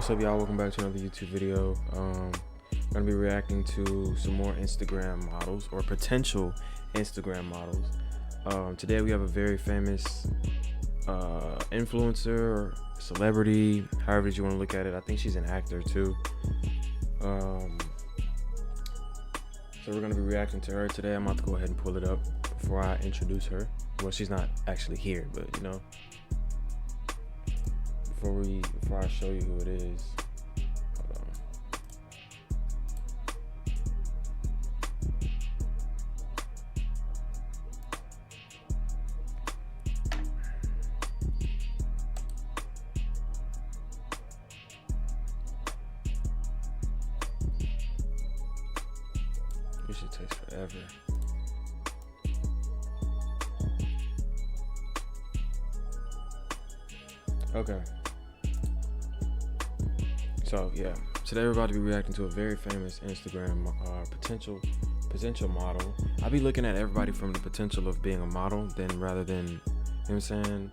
What's up, y'all? Welcome back to another YouTube video. I'm gonna be reacting to some more Instagram models or potential Instagram models. Today we have a very famous influencer or celebrity, however you want to look at it. I think she's an actor too. So we're gonna be reacting to her today. I'm about to go ahead and pull it up before I introduce her. Well, she's not actually here, but you know, before I show you who it is. Hold on. This shit takes forever. Okay. So yeah, today we're about to be reacting to a very famous Instagram potential model. I'll be looking at everybody from the potential of being a model, then rather than, you know what I'm saying,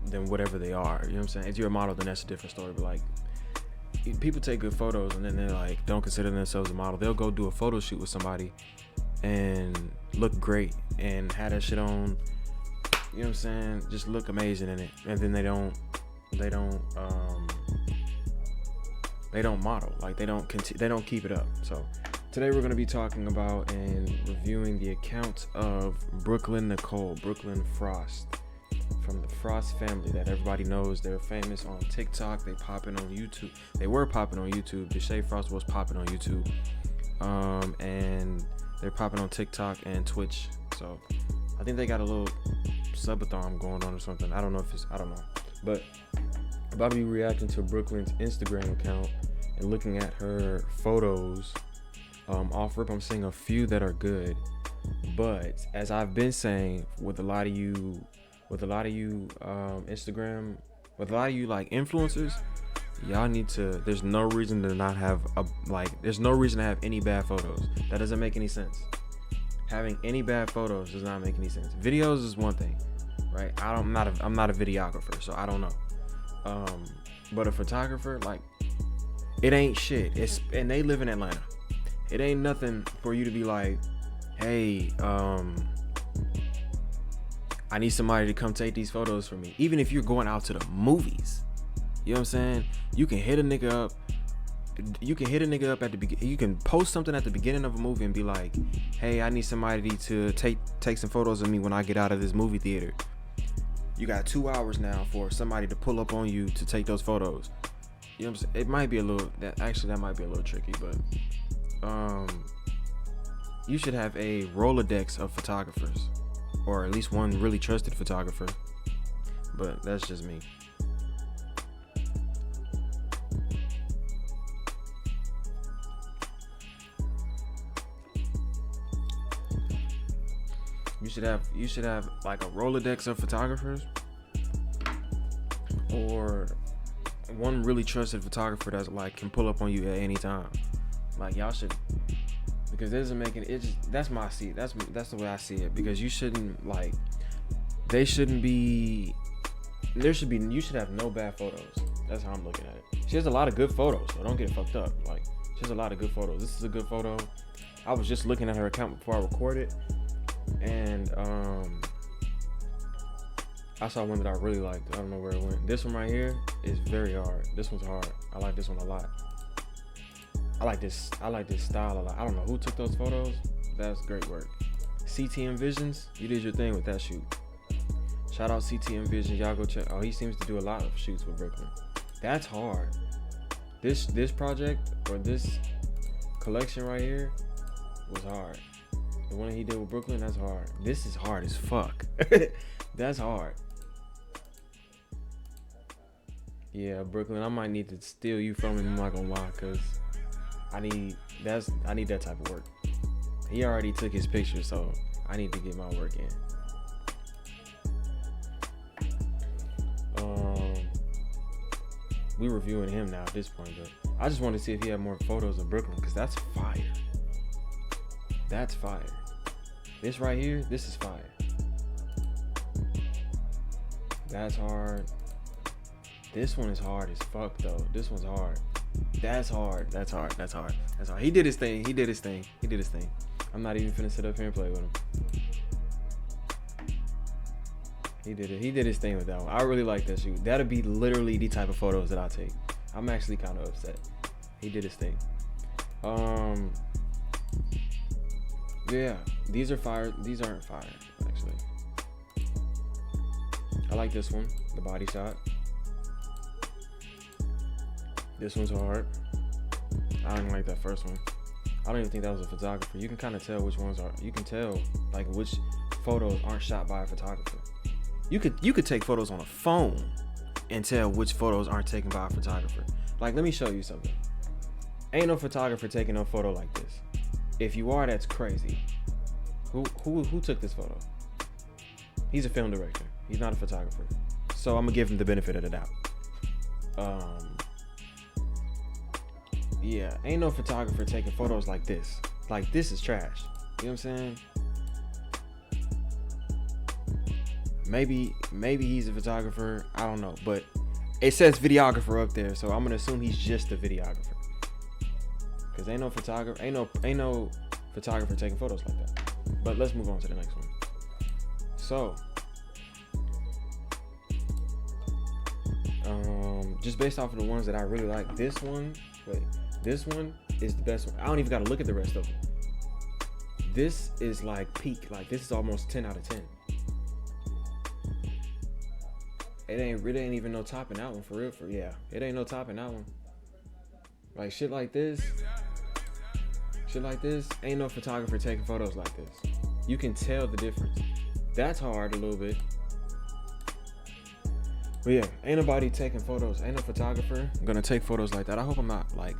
than whatever they are. You know what I'm saying? If you're a model, then that's a different story. But like, people take good photos and then they're like, don't consider themselves a model. They'll go do a photo shoot with somebody and look great and have that shit on. You know what I'm saying? Just look amazing in it, and then they don't model, like they don't keep it up. So today we're going to be talking about and reviewing the account of Brooklyn Frost, from the Frost family that everybody knows. They're famous on TikTok. They popping on YouTube. They were popping on YouTube. Deshae Frost was popping on YouTube, and they're popping on TikTok and Twitch. So I think they got a little subathon going on or something. I don't know, but about to be reacting to Brooklyn's Instagram account and looking at her photos. Off rip, I'm seeing a few that are good, but as I've been saying, with a lot of you Instagram, with a lot of you like influencers, y'all need to, there's no reason to not have there's no reason to have any bad photos. That doesn't make any sense. Having any bad photos does not make any sense. Videos is one thing, right? I'm not a videographer, so I don't know. But a photographer, like, it ain't shit. And they live in Atlanta. It ain't nothing for you to be like, hey, I need somebody to come take these photos for me. Even if you're going out to the movies, you know what I'm saying? You can hit a nigga up. You can at the beginning. You can post something at the beginning of a movie and be like, hey, I need somebody to take some photos of me when I get out of this movie theater. You got 2 hours now for somebody to pull up on you to take those photos. You know what I'm saying? It might be a little, that might be a little tricky, but you should have a Rolodex of photographers, or at least one really trusted photographer. But that's just me. You should have like a Rolodex of photographers, or one really trusted photographer that's like can pull up on you at any time. Like, y'all should, because it doesn't make it just, that's the way I see it. Because you shouldn't, like, you should have no bad photos. That's how I'm looking at it. She has a lot of good photos, so don't get it fucked up. Like, she has a lot of good photos. This is a good photo. I was just looking at her account before I recorded, and I saw one that I really liked. I don't know where it went. This one right here is very hard. This one's hard. I like this one a lot. I like this style a lot. I don't know who took those photos. That's great work. CTM Visions, you did your thing with that shoot. Shout out CTM Visions. Y'all go check. Oh, he seems to do a lot of shoots with Brooklyn. That's hard. This project, or this collection right here, was hard. The one he did with Brooklyn, that's hard. This is hard as fuck. That's hard. Yeah, Brooklyn, I might need to steal you from him. I'm not gonna lie, cause I need that type of work. He already took his picture, so I need to get my work in. We reviewing him now at this point, but I just want to see if he had more photos of Brooklyn, cause that's fire. That's fire. This right here, this is fire. That's hard. This one is hard as fuck though. This one's hard. That's hard. That's hard. That's hard. That's hard. He did his thing. He did his thing. He did his thing. I'm not even finna sit up here and play with him. He did it. He did his thing with that one. I really like that shoot. That'll be literally the type of photos that I take. I'm actually kind of upset. He did his thing. Yeah, these are fire. These aren't fire, actually. I like this one, the body shot. This one's hard. I didn't like that first one. I don't even think that was a photographer. You can kind of tell which ones are. You can tell like which photos aren't shot by a photographer. You could take photos on a phone and tell which photos aren't taken by a photographer. Like, let me show you something. Ain't no photographer taking no photo like this. If you are, that's crazy. Who took this photo? He's a film director. He's not a photographer. So I'm gonna give him the benefit of the doubt. Yeah, ain't no photographer taking photos like this. Like, this is trash. You know what I'm saying? Maybe he's a photographer. I don't know, but it says videographer up there, so I'm gonna assume he's just a videographer. Cause ain't no photographer taking photos like that. But let's move on to the next one. So, just based off of the ones that I really like, this one is the best one. I don't even gotta look at the rest of them. This is like peak. Like, this is almost 10 out of 10. It ain't even no topping that one for real. It ain't no topping that one. Like, shit like this, ain't no photographer taking photos like this. You can tell the difference. That's hard a little bit. But yeah, ain't nobody taking photos. Ain't no photographer gonna take photos like that. I hope I'm not like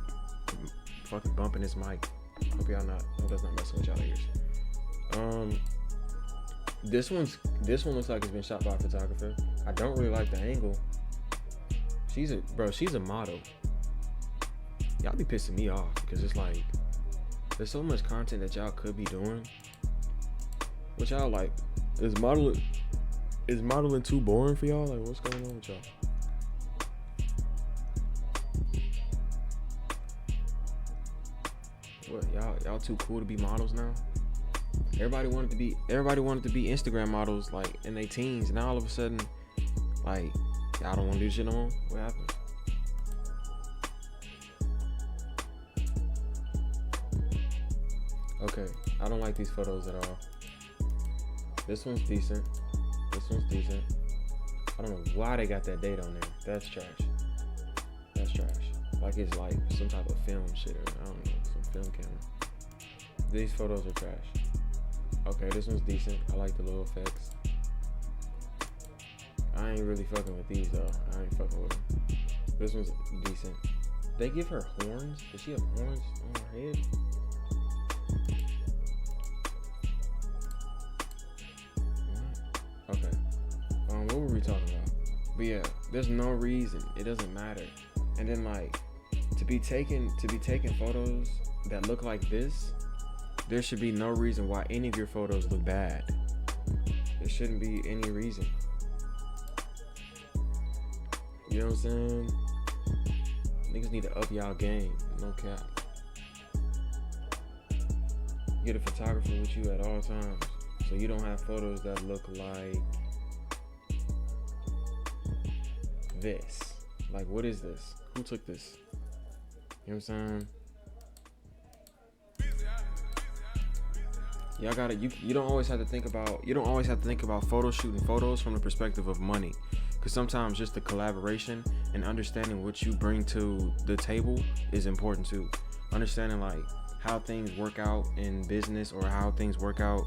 fucking bumping this mic. Hope y'all not. Hope that's not messing with y'all ears. This one looks like it's been shot by a photographer. I don't really like the angle. She's a model. Y'all be pissing me off because it's like there's so much content that y'all could be doing. What y'all like? Is modeling too boring for y'all? Like, what's going on with y'all? What, y'all too cool to be models now? Everybody wanted to be Instagram models like in their teens. Now all of a sudden, like, y'all don't want to do shit no more. What happened? Okay, I don't like these photos at all. This one's decent. I don't know why they got that date on there. That's trash. Like, it's like some type of film shit, or I don't know, some film camera. These photos are trash. Okay, this one's decent. I like the little effects. I ain't really fucking with these though. I ain't fucking with them. This one's decent. They give her horns? Does she have horns on her head? Okay. What were we talking about? But yeah, there's no reason. It doesn't matter. And then, like, to be taking photos that look like this, there should be no reason why any of your photos look bad. There shouldn't be any reason. You know what I'm saying? Niggas need to up y'all game. No cap. Get a photographer with you at all times, so you don't have photos that look like this. Like, what is this? Who took this? You know what I'm saying? Y'all gotta, you don't always have to think about photo shooting photos from the perspective of money, because sometimes just the collaboration and understanding what you bring to the table is important too. Understanding like how things work out in business, or how things work out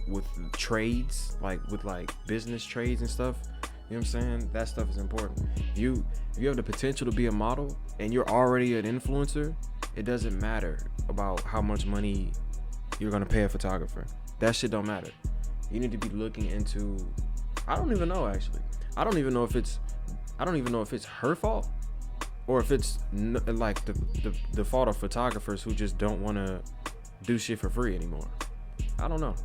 with trades, like with like business trades and stuff. You know what I'm saying? That stuff is important. If you have the potential to be a model and you're already an influencer, it doesn't matter about how much money you're gonna pay a photographer. That shit don't matter. You need to be looking into, I don't even know actually. I don't even know if it's her fault, or if it's like the fault of photographers who just don't want to do shit for free anymore. I don't know.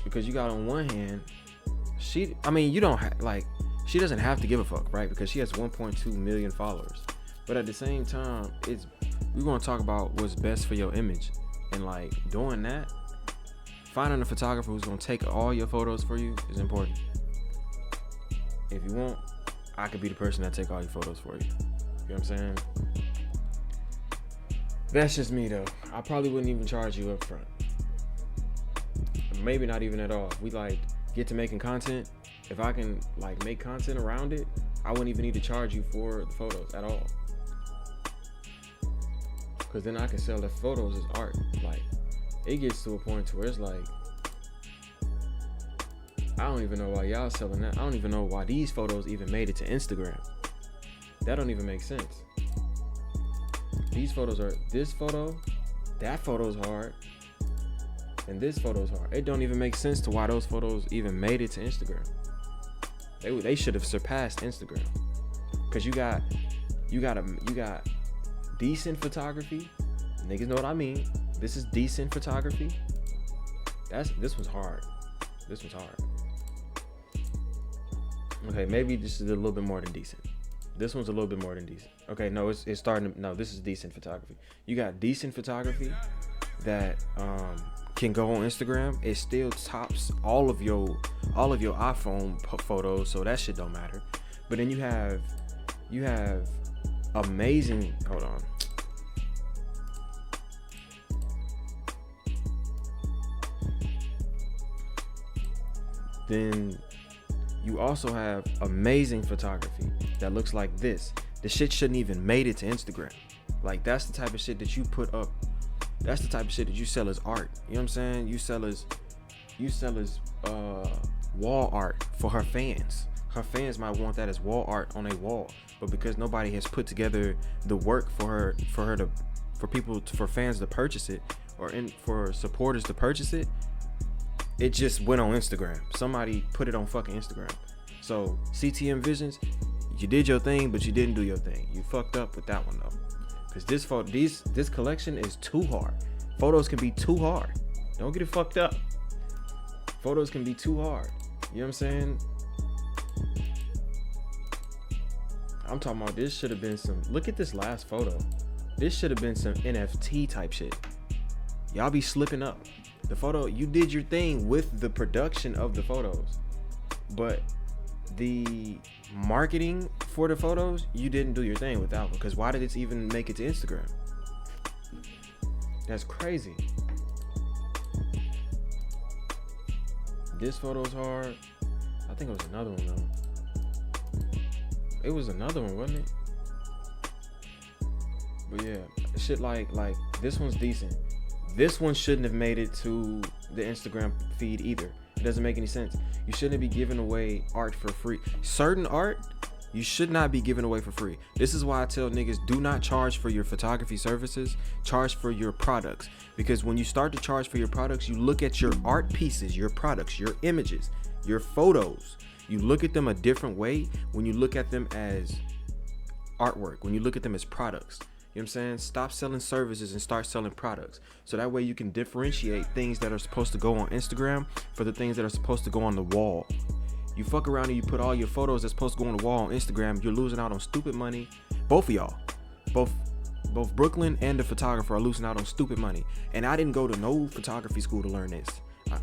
Because you got on one hand I mean, you don't like, she doesn't have to give a fuck, right? Because she has 1.2 million followers. But at the same time, we're gonna talk about what's best for your image, and like doing that, finding a photographer who's gonna take all your photos for you is important. If you want, I could be the person that take all your photos for you. You know what I'm saying? That's just me though. I probably wouldn't even charge you up front. Maybe not even at all. We like get to making content. If I can like make content around it, I wouldn't even need to charge you for the photos at all. Cause then I can sell the photos as art. Like, it gets to a point to where it's like, I don't even know why y'all selling that. I don't even know why these photos even made it to Instagram. That don't even make sense. These photos are, this photo, that photo's hard, and this photo's hard. It don't even make sense to why those photos even made it to Instagram. They should have surpassed Instagram. Cause you got decent photography. Niggas know what I mean. This is decent photography. This was hard. This was hard. Okay, maybe this is a little bit more than decent. This one's a little bit more than decent. Okay, no, it's starting to, no, this is decent photography. You got decent photography that can go on Instagram. It still tops all of your iPhone photos, so that shit don't matter. But then you have amazing, hold on. Then you also have amazing photography that looks like this. The shit shouldn't even made it to Instagram. Like, that's the type of shit that you put up. That's the type of shit that you sell as art. You know what I'm saying? You sell as wall art for her fans. Her fans might want that as wall art on a wall, but because nobody has put together the work for fans to purchase it, or for supporters to purchase it, it just went on Instagram. Somebody put it on fucking Instagram. So CTM Visions, you did your thing, but you didn't do your thing. You fucked up with that one though. Cause this collection is too hard. Photos can be too hard. Don't get it fucked up. Photos can be too hard. You know what I'm saying? I'm talking about, this should have been some, look at this last photo. This should have been some NFT type shit. Y'all be slipping up. The photo, you did your thing with the production of the photos, but the marketing for the photos, you didn't do your thing with that one. Because why did it even make it to Instagram? That's crazy. This photo's hard. I think it was another one though. It was another one, wasn't it? But yeah, shit like this one's decent. This one shouldn't have made it to the Instagram feed either. It doesn't make any sense. You shouldn't be giving away art for free. Certain art, you should not be giving away for free. This is why I tell niggas, do not charge for your photography services. Charge for your products. Because when you start to charge for your products, you look at your art pieces, your products, your images, your photos. You look at them a different way when you look at them as artwork, when you look at them as products. You know what I'm saying? Stop selling services and start selling products. So that way you can differentiate things that are supposed to go on Instagram for the things that are supposed to go on the wall. You fuck around and you put all your photos that's supposed to go on the wall on Instagram, you're losing out on stupid money. Both of y'all. Both Brooklyn and the photographer are losing out on stupid money. And I didn't go to no photography school to learn this.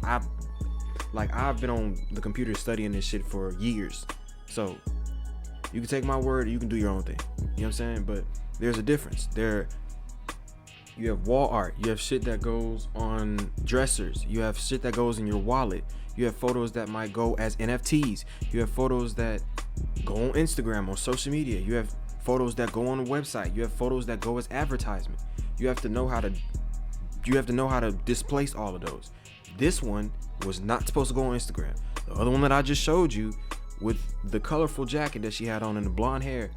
I've been on the computer studying this shit for years. So you can take my word or you can do your own thing. You know what I'm saying? But there's a difference. You have wall art. You have shit that goes on dressers. You have shit that goes in your wallet. You have photos that might go as NFTs. You have photos that go on Instagram, on social media. You have photos that go on a website. You have photos that go as advertisement. You have to know how to displace all of those. This one was not supposed to go on Instagram. The other one that I just showed you with the colorful jacket that she had on and the blonde hair,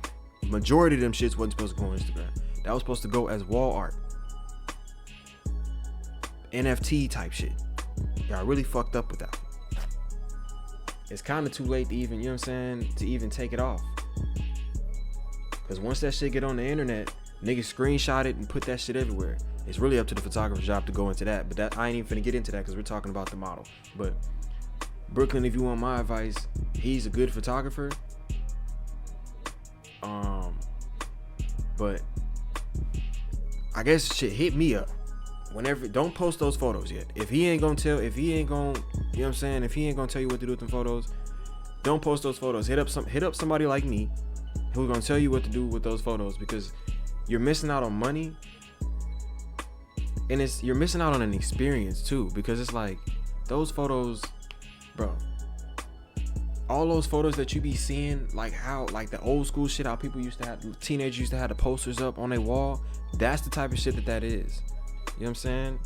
majority of them shits wasn't supposed to go on Instagram. That was supposed to go as wall art. NFT type shit. Y'all really fucked up with that. It's kind of too late to even, you know what I'm saying, to even take it off. Because once that shit get on the internet, niggas screenshot it and put that shit everywhere. It's really up to the photographer's job to go into that. But that I ain't even finna get into that because we're talking about the model. But Brooklyn, if you want my advice, he's a good photographer. But I guess shit, hit me up. Whenever, don't post those photos yet. If he ain't gonna, you know what I'm saying? If he ain't gonna tell you what to do with them photos, don't post those photos. Hit up somebody like me who's gonna tell you what to do with those photos, because you're missing out on money, and you're missing out on an experience too, because it's like those photos, bro. All those photos that you be seeing, like the old school shit, how people used to have, teenagers used to have the posters up on their wall. That's the type of shit that is. You know what I'm saying?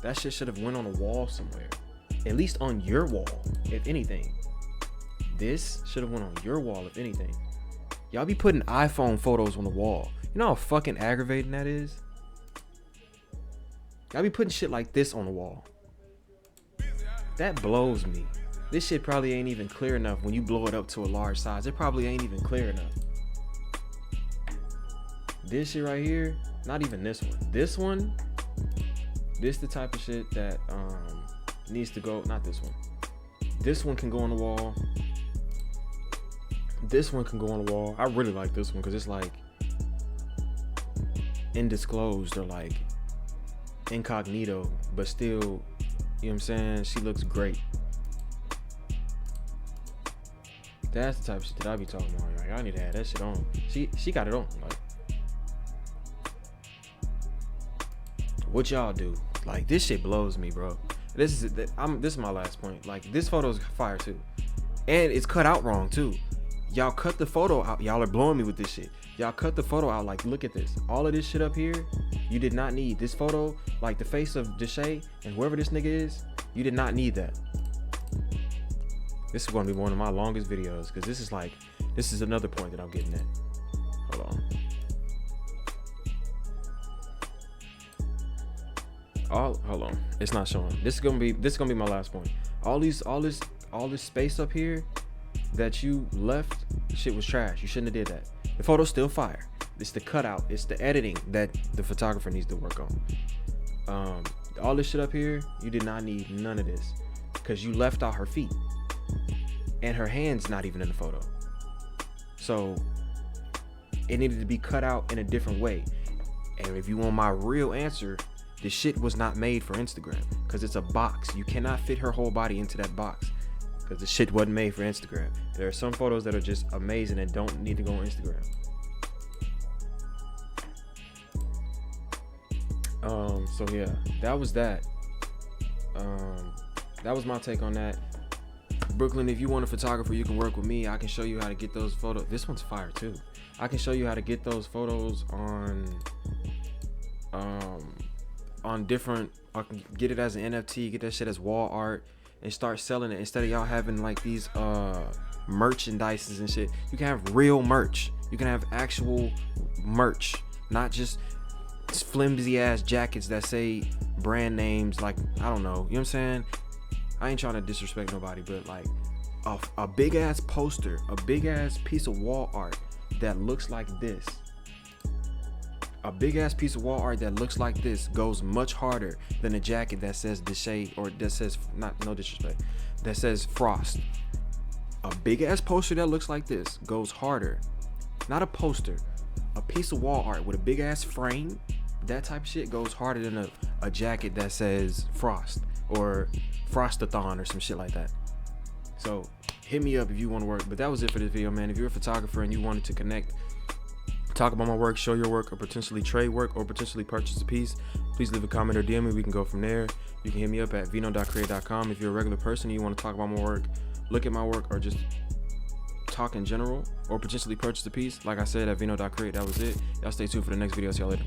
That shit should have went on a wall somewhere. At least on your wall, if anything. This should have went on your wall, if anything. Y'all be putting iPhone photos on the wall. You know how fucking aggravating that is? Y'all be putting shit like this on the wall. That blows me. This shit probably ain't even clear enough when you blow it up to a large size. It probably ain't even clear enough. This shit right here, not even this one. This the type of shit that needs to go, not this one. This one can go on the wall. This one can go on the wall. I really like this one because it's like indisclosed or like incognito, but still, you know what I'm saying? She looks great. That's the type of shit that I be talking about. Like, I need to have that shit on. She got it on. Like, what y'all do? Like, this shit blows me, bro. This is my last point. Like, this photo's fire too, and it's cut out wrong too. Y'all cut the photo out. Y'all are blowing me with this shit. Y'all cut the photo out. Like, look at this. All of this shit up here, you did not need this photo. Like the face of Deshae and whoever this nigga is, you did not need that. This is going to be one of my longest videos because this is another point that I'm getting at. Hold on. Hold on. It's not showing. This is gonna be my last point. All this space up here that you left, shit was trash. You shouldn't have did that. The photo's still fire. It's the cutout. It's the editing that the photographer needs to work on. All this shit up here, you did not need none of this because you left out her feet. And her hand's not even in the photo. So it needed to be cut out in a different way. And if you want my real answer, this shit was not made for Instagram because it's a box. You cannot fit her whole body into that box because the shit wasn't made for Instagram. There are some photos that are just amazing and don't need to go on Instagram. So yeah, that was that. That was my take on that. Brooklyn, if you want a photographer, you can work with me. I can show you how to get those photos. This one's fire too. I can show you how to get those photos on different. I can get it as an NFT, get that shit as wall art, and start selling it instead of y'all having like these merchandises and shit. You can have real merch. You can have actual merch, not just flimsy ass jackets that say brand names. Like, I don't know. You know what I'm saying? I ain't trying to disrespect nobody, but like a big ass poster, a big ass piece of wall art that looks like this. A big ass piece of wall art that looks like this goes much harder than a jacket that says Deshae or that says, no disrespect, that says Frost. A big ass poster that looks like this goes harder. Not a poster, a piece of wall art with a big ass frame. That type of shit goes harder than a jacket that says Frost or Frostathon or some shit like that. So hit me up if you want to work. But that was it for this video, man. If you're a photographer and you wanted to connect, talk about my work, show your work, or potentially trade work, or potentially purchase a piece, please leave a comment or DM me. We can go from there. You can hit me up at veno.create.com. If you're a regular person and you want to talk about my work, look at my work, or just talk in general, or potentially purchase a piece, like I said, at veno.create. That was it. Y'all stay tuned for the next video. See y'all later.